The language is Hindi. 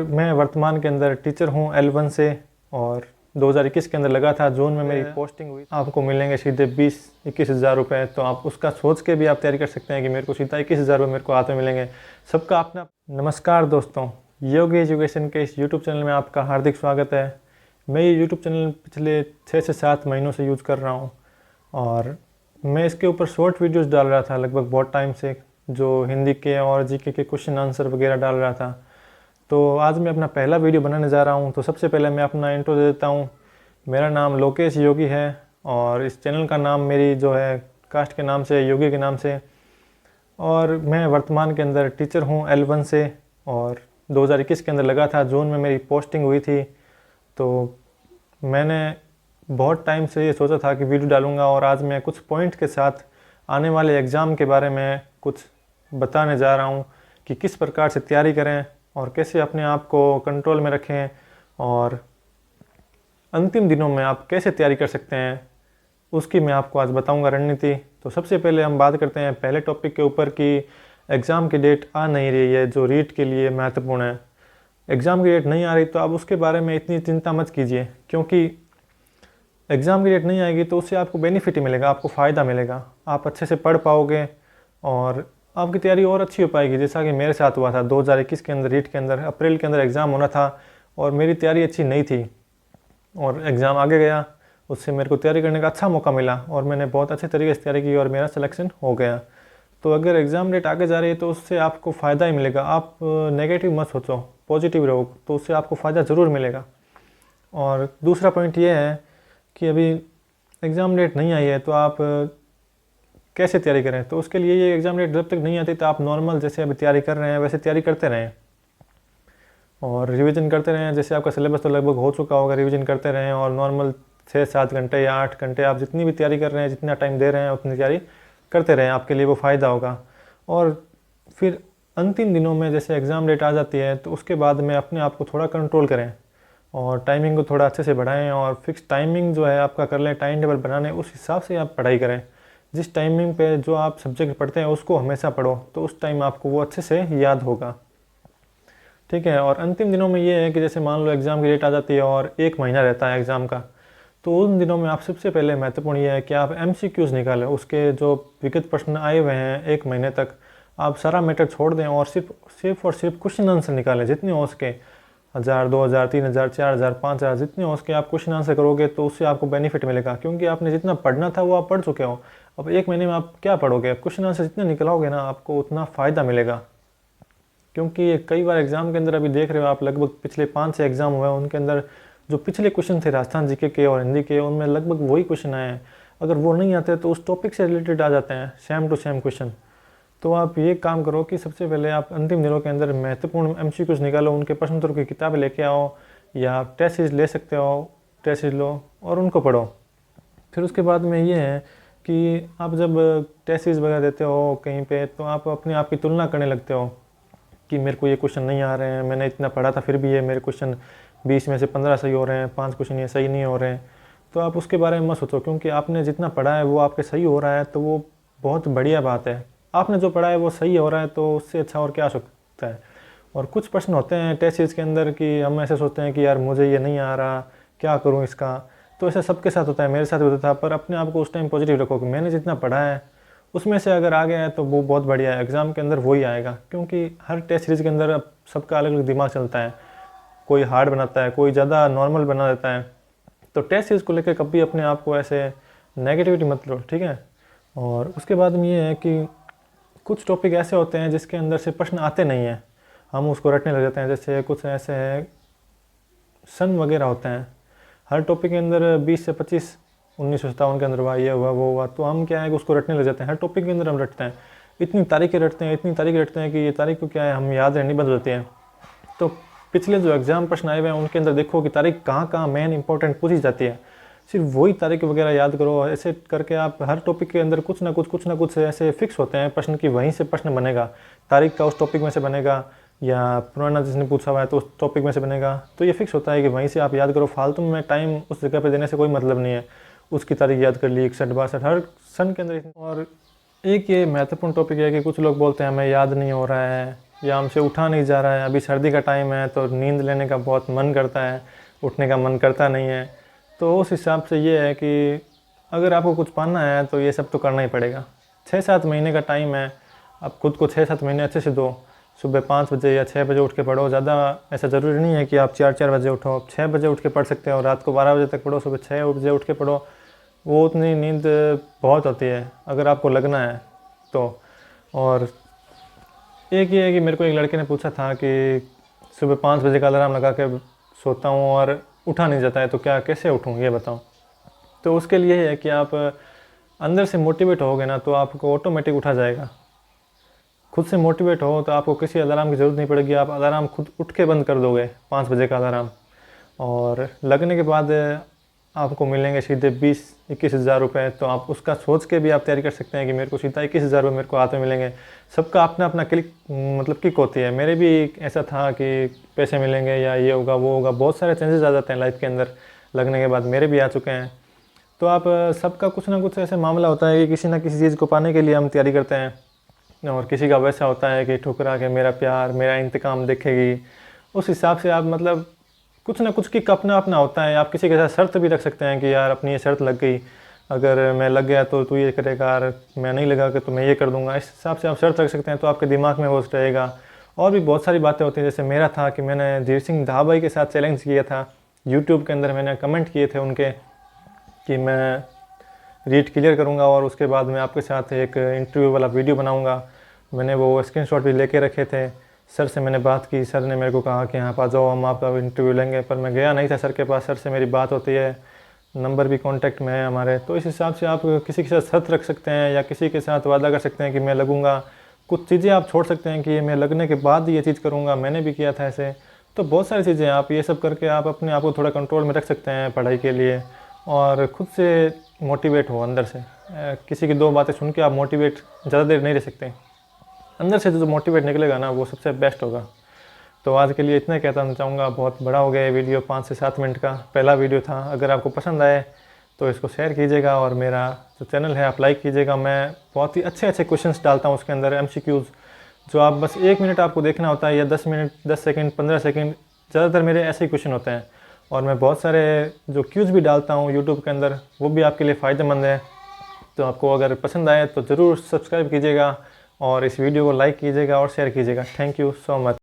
मैं वर्तमान के अंदर टीचर हूँ L1 से और 2021 के अंदर लगा था जून में मेरी पोस्टिंग हुई। आपको मिलेंगे सीधे 20-21 हज़ार रुपये, तो आप उसका सोच के भी आप तैयारी कर सकते हैं कि मेरे को सीधा 21 हज़ार रुपये मेरे को हाथ में मिलेंगे। सबका अपना नमस्कार दोस्तों, योगी एजुकेशन के इस यूट्यूब चैनल में आपका हार्दिक स्वागत है। मैं ये यूट्यूब चैनल पिछले 6 से 7 महीनों से यूज़ कर रहा हूँ और मैं इसके ऊपर शॉर्ट वीडियोस डाल रहा था लगभग बहुत टाइम से, जो हिंदी के और जीके के क्वेश्चन आंसर वगैरह डाल रहा था। तो आज मैं अपना पहला वीडियो बनाने जा रहा हूँ। तो सबसे पहले मैं अपना इंट्रो दे देता हूँ। मेरा नाम लोकेश योगी है और इस चैनल का नाम मेरी जो है कास्ट के नाम से, योगी के नाम से, और मैं वर्तमान के अंदर टीचर हूँ L1 से और 2021 के अंदर लगा था जून में मेरी पोस्टिंग हुई थी। तो मैंने बहुत टाइम से ये सोचा था कि वीडियो डालूंगा और आज मैं कुछ पॉइंट के साथ आने वाले एग्ज़ाम के बारे में कुछ बताने जा रहा हूँ कि किस प्रकार से तैयारी करें और कैसे अपने आप को कंट्रोल में रखें और अंतिम दिनों में आप कैसे तैयारी कर सकते हैं, उसकी मैं आपको आज बताऊंगा रणनीति। तो सबसे पहले हम बात करते हैं पहले टॉपिक के ऊपर कि एग्ज़ाम की डेट आ नहीं रही है, जो रीट के लिए महत्वपूर्ण है। एग्ज़ाम की डेट नहीं आ रही तो आप उसके बारे में इतनी चिंता मत कीजिए, क्योंकि एग्ज़ाम की डेट नहीं आएगी तो उससे आपको बेनिफिट ही मिलेगा, आपको फ़ायदा मिलेगा। आप अच्छे से पढ़ पाओगे और आपकी तैयारी और अच्छी हो पाएगी, जैसा कि मेरे साथ हुआ था। 2021 के अंदर रीट के अंदर अप्रैल के अंदर एग्ज़ाम होना था और मेरी तैयारी अच्छी नहीं थी और एग्ज़ाम आगे गया, उससे मेरे को तैयारी करने का अच्छा मौका मिला और मैंने बहुत अच्छे तरीके से तैयारी की और मेरा सिलेक्शन हो गया। तो अगर एग्ज़ाम डेट आगे जा रही है तो उससे आपको फ़ायदा ही मिलेगा। आप नेगेटिव मत सोचो, पॉजिटिव रहो, तो उससे आपको फ़ायदा ज़रूर मिलेगा। और दूसरा पॉइंट ये है कि अभी एग्ज़ाम डेट नहीं आई है तो आप कैसे तैयारी करें। तो उसके लिए ये एग्ज़ाम डेट जब तक नहीं आती तो आप नॉर्मल जैसे अभी तैयारी कर रहे हैं वैसे तैयारी करते रहें और रिवीजन करते रहें। जैसे आपका सिलेबस तो लगभग हो चुका होगा, रिवीजन करते रहें और नॉर्मल 6-7 घंटे या 8 घंटे आप जितनी भी तैयारी कर रहे हैं, जितना टाइम दे रहे हैं उतनी तैयारी करते रहें, आपके लिए वो फ़ायदा होगा। और फिर अंतिम दिनों में जैसे एग्ज़ाम डेट आ जाती है तो उसके बाद में अपने आप को थोड़ा कंट्रोल करें और टाइमिंग को थोड़ा अच्छे से बढ़ाएं और फिक्स टाइमिंग जो है आपका कर लें, टाइम टेबल बनाने, उस हिसाब से आप पढ़ाई करें। जिस टाइमिंग पे जो आप सब्जेक्ट पढ़ते हैं उसको हमेशा पढ़ो, तो उस टाइम आपको वो अच्छे से याद होगा, ठीक है। और अंतिम दिनों में ये है कि जैसे मान लो एग्ज़ाम की डेट आ जाती है और 1 महीना रहता है एग्ज़ाम का, तो उन दिनों में आप सबसे पहले महत्वपूर्ण ये है कि आप MCQs निकालें। उसके जो विगत प्रश्न आए हुए हैं 1 महीने तक, आप सारा मैटर छोड़ दें और सिर्फ क्वेश्चन आंसर निकालें जितने हो सके। 1000, 2000, 3000, 4000, 5000 जितने हो सके आप क्वेश्चन आंसर करोगे तो उससे आपको बेनिफिट मिलेगा, क्योंकि आपने जितना पढ़ना था वो आप पढ़ चुके हो। अब 1 महीने में आप क्या पढ़ोगे, क्वेश्चन आंसर जितने निकलाओगे ना आपको उतना फ़ायदा मिलेगा। क्योंकि कई बार एग्ज़ाम के अंदर अभी देख रहे हो आप, लगभग पिछले 5-6 एग्ज़ाम हुए हैं, उनके अंदर जो पिछले क्वेश्चन थे राजस्थान जीके के और हिंदी के, उनमें लगभग वही क्वेश्चन आए हैं। अगर वो नहीं आते तो उस टॉपिक से रिलेटेड आ जाते हैं, सेम टू सेम क्वेश्चन। तो आप ये काम करो कि सबसे पहले आप अंतिम दिनों के अंदर महत्वपूर्ण MCQs निकालो, उनके प्रश्न उत्तर की किताबें लेके आओ या आप टेस्ट सीरीज ले सकते हो, टेस्ट सीरीज लो और उनको पढ़ो। फिर उसके बाद में ये है कि आप जब टेस्ट सीरीज वगैरह देते हो कहीं पे, तो आप अपने आप की तुलना करने लगते हो कि मेरे को ये क्वेश्चन नहीं आ रहे हैं, मैंने इतना पढ़ा था फिर भी ये मेरे क्वेश्चन 20 में से 15 सही हो रहे हैं, 5 क्वेश्चन ये सही नहीं हो रहे हैं। तो आप उसके बारे में मत सोचो, क्योंकि आपने जितना पढ़ा है वो आपके सही हो रहा है तो वो बहुत बढ़िया बात है। आपने जो पढ़ा है वो सही हो रहा है तो उससे अच्छा और क्या हो सकता है। और कुछ प्रश्न होते हैं टेस्ट सीरीज के अंदर कि हम ऐसे सोचते हैं कि यार मुझे ये नहीं आ रहा, क्या करूँ इसका। तो ऐसा सबके साथ होता है, मेरे साथ भी होता था। पर अपने आप को उस टाइम पॉजिटिव रखो कि मैंने जितना पढ़ा है उसमें से अगर आ गया है तो वो बहुत बढ़िया है, एग्ज़ाम के अंदर वही आएगा। क्योंकि हर टेस्ट सीरीज़ के अंदर अब सबका अलग अलग दिमाग चलता है, कोई हार्ड बनाता है, कोई ज़्यादा नॉर्मल बना देता है। तो टेस्ट सीरीज़ को लेकर कभी अपने आप को ऐसे नेगेटिविटी मत लो, ठीक है। और उसके बाद में ये है कि कुछ टॉपिक ऐसे होते हैं जिसके अंदर से प्रश्न आते नहीं हैं, हम उसको रटने लग जाते हैं। जैसे कुछ ऐसे हैं सन वगैरह होते हैं, हर टॉपिक के अंदर 20 से 25 1957 के अंदर हुआ, ये हुआ, वो हुआ, तो हम क्या है कि उसको रटने लग जाते हैं। हर टॉपिक के अंदर हम रटते हैं, इतनी तारीखें रटते हैं, इतनी तारीखें रटते हैं कि ये तारीख को क्या है हम याद रहनी बंद होती है। तो पिछले जो एग्ज़ाम प्रश्न आए हुए हैं उनके अंदर देखो कि तारीख कहाँ कहाँ मेन इंपॉर्टेंट पूछी जाती है, सिर्फ वही तारीख वगैरह याद करो। ऐसे करके आप हर टॉपिक के अंदर कुछ ना कुछ ऐसे फिक्स होते हैं प्रश्न की, वहीं से प्रश्न बनेगा। तारीख का उस टॉपिक में से बनेगा या पुराना जिसने पूछा हुआ है तो उस टॉपिक में से बनेगा। तो ये फिक्स होता है कि वहीं से आप याद करो, फालतू में टाइम उस जगह पर देने से कोई मतलब नहीं है। उसकी तारीख याद कर ली 61-62 हर सन के अंदर। और एक ये महत्वपूर्ण टॉपिक है कि कुछ लोग बोलते हैं हमें याद नहीं हो रहा है या हमसे उठा नहीं जा रहा है, अभी सर्दी का टाइम है तो नींद लेने का बहुत मन करता है, उठने का मन करता नहीं है। तो उस हिसाब से ये है कि अगर आपको कुछ पाना है तो ये सब तो करना ही पड़ेगा। 6-7 महीने का टाइम है, आप खुद को 6-7 महीने अच्छे से दो। सुबह 5 बजे या 6 बजे उठ के पढ़ो। ज़्यादा ऐसा ज़रूरी नहीं है कि आप 4-4 बजे उठो, आप 6 बजे उठ के पढ़ सकते हो। रात को 12 बजे तक पढ़ो, सुबह 6 बजे उठ के पढ़ो। वो उतनी नींद बहुत होती है अगर आपको लगना है तो। और एक ये है कि मेरे को एक लड़के ने पूछा था कि सुबह 5 बजे का अलार्म लगा के सोता हूँ और उठा नहीं जाता है, तो क्या कैसे उठूँ ये बताओ। तो उसके लिए है कि आप अंदर से मोटिवेट होगे ना तो आपको ऑटोमेटिक उठा जाएगा। खुद से मोटिवेट हो तो आपको किसी अलार्म की ज़रूरत नहीं पड़ेगी। आप अलार्म खुद उठ के बंद कर दोगे 5 बजे का अलार्म, और लगने के बाद आपको मिलेंगे सीधे 20-21 हज़ार रुपये। तो आप उसका सोच के भी आप तैयारी कर सकते हैं कि मेरे को सीधा 21 हज़ार रुपये मेरे को हाथ में मिलेंगे। सबका अपना अपना क्लिक मतलब किक होती है। मेरे भी ऐसा था कि पैसे मिलेंगे या ये होगा वो होगा, बहुत सारे चेंजेस आ जाते हैं लाइफ के अंदर लगने के बाद, मेरे भी आ चुके हैं। तो आप सबका कुछ ना कुछ ऐसे मामला होता है कि किसी ना किसी चीज़ को पाने के लिए हम तैयारी करते हैं, और किसी का वैसा होता है कि ठुकरा के मेरा प्यार मेरा इंतकाम देखेगी। उस हिसाब से आप मतलब कुछ ना कुछ किक अपना अपना होता है। आप किसी के साथ शर्त भी रख सकते हैं कि यार अपनी ये शर्त लग गई, अगर मैं लग गया तो तू ये करेगा, और मैं नहीं लगा कि तो मैं ये कर दूंगा। इस हिसाब से आप शर्त रख सकते हैं, तो आपके दिमाग में वो रहेगा। और भी बहुत सारी बातें होती हैं, जैसे मेरा था कि मैंने धीर सिंह धाबाई के साथ चैलेंज किया था यूट्यूब के अंदर। मैंने कमेंट किए थे उनके कि मैं रीट क्लियर करूंगा और उसके बाद मैं आपके साथ एक इंटरव्यू वाला वीडियो बनाऊंगा। मैंने वो स्क्रीनशॉट भी लेके रखे थे। सर से मैंने बात की, सर ने मेरे को कहा कि यहाँ पर जाओ हम आपका इंटरव्यू लेंगे, पर मैं गया नहीं था सर के पास। सर से मेरी बात होती है, नंबर भी कॉन्टैक्ट में है हमारे। तो इस हिसाब से आप किसी के साथ शर्त रख सकते हैं या किसी के साथ वादा कर सकते हैं कि मैं लगूंगा। कुछ चीज़ें आप छोड़ सकते हैं कि ये मैं लगने के बाद ये चीज़ करूँगा, मैंने भी किया था ऐसे। तो बहुत सारी चीज़ें आप ये सब करके आप अपने आप को थोड़ा कंट्रोल में रख सकते हैं पढ़ाई के लिए, और खुद से मोटिवेट हो अंदर से। किसी की 2 बातें सुन के आप मोटिवेट ज़्यादा देर नहीं रह सकते। अंदर से जो मोटिवेट निकलेगा ना वो सबसे बेस्ट होगा। तो आज के लिए इतना ही कहना चाहूँगा। बहुत बड़ा हो गया ये वीडियो, 5 से 7 मिनट का पहला वीडियो था। अगर आपको पसंद आए तो इसको शेयर कीजिएगा, और मेरा जो चैनल है आप लाइक कीजिएगा। मैं बहुत ही अच्छे अच्छे क्वेश्चंस डालता हूँ उसके अंदर, MCQs, जो आप बस 1 मिनट आपको देखना होता है या 10 मिनट 10 सेकंड 15 सेकंड, ज़्यादातर मेरे ऐसे ही क्वेश्चन होते हैं। और मैं बहुत सारे जो क्यूज़ भी डालता हूँ यूट्यूब के अंदर, वो भी आपके लिए फ़ायदेमंद है। तो आपको अगर पसंद आए तो ज़रूर सब्सक्राइब कीजिएगा, और इस वीडियो को लाइक कीजिएगा और शेयर कीजिएगा। Thank you so much.